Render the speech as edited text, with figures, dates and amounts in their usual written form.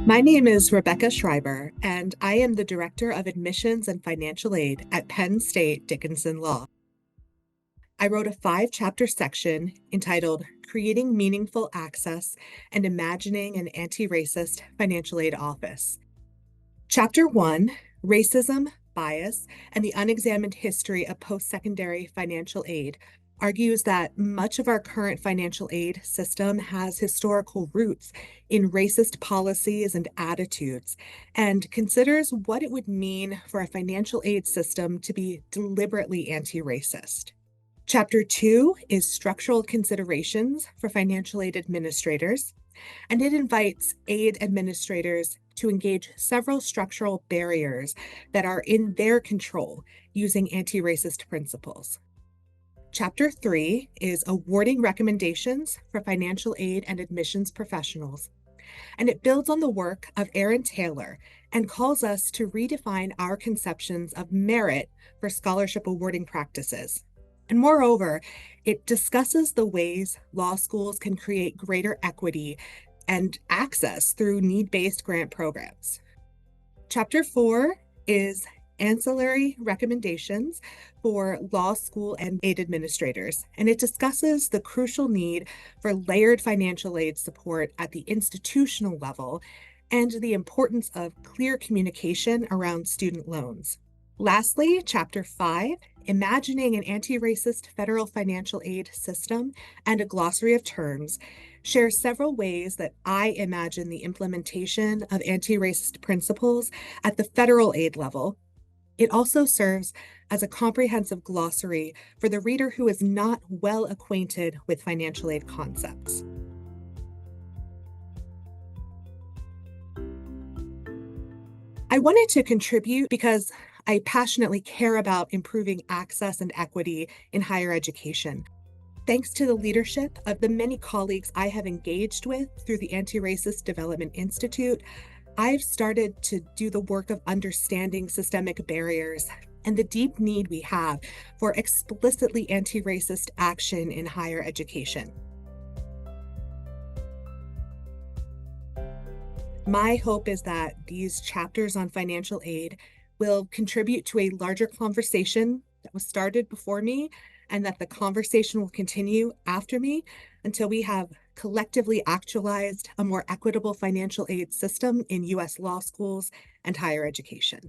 My name is Rebecca Schreiber, and I am the Director of Admissions and Financial Aid at Penn State Dickinson Law. I wrote a 5-chapter section entitled Creating Meaningful Access and Imagining an Antiracist Financial Aid Office. Chapter 1, Racism, Bias, and the Unexamined History of Post-Secondary Financial Aid, argues that much of our current financial aid system has historical roots in racist policies and attitudes, and considers what it would mean for a financial aid system to be deliberately anti-racist. Chapter 2 is Structural Considerations for Financial Aid Administrators, and it invites aid administrators to engage several structural barriers that are in their control using anti-racist principles. Chapter 3 is Awarding Recommendations for Financial Aid and Admissions Professionals, and it builds on the work of Aaron Taylor and calls us to redefine our conceptions of merit for scholarship awarding practices. And moreover, it discusses the ways law schools can create greater equity and access through need-based grant programs. Chapter 4 is Ancillary Recommendations for Law School and Aid Administrators, and it discusses the crucial need for layered financial aid support at the institutional level and the importance of clear communication around student loans. Lastly, Chapter 5, Imagining an Anti-Racist Federal Financial Aid System and a Glossary of Terms, shares several ways that I imagine the implementation of anti-racist principles at the federal aid level. It also serves as a comprehensive glossary for the reader who is not well acquainted with financial aid concepts. I wanted to contribute because I passionately care about improving access and equity in higher education. Thanks to the leadership of the many colleagues I have engaged with through the Antiracist Development Institute, I've started to do the work of understanding systemic barriers and the deep need we have for explicitly anti-racist action in higher education. My hope is that these chapters on financial aid will contribute to a larger conversation that was started before me, and that the conversation will continue after me until we have collectively actualized a more equitable financial aid system in U.S. law schools and higher education.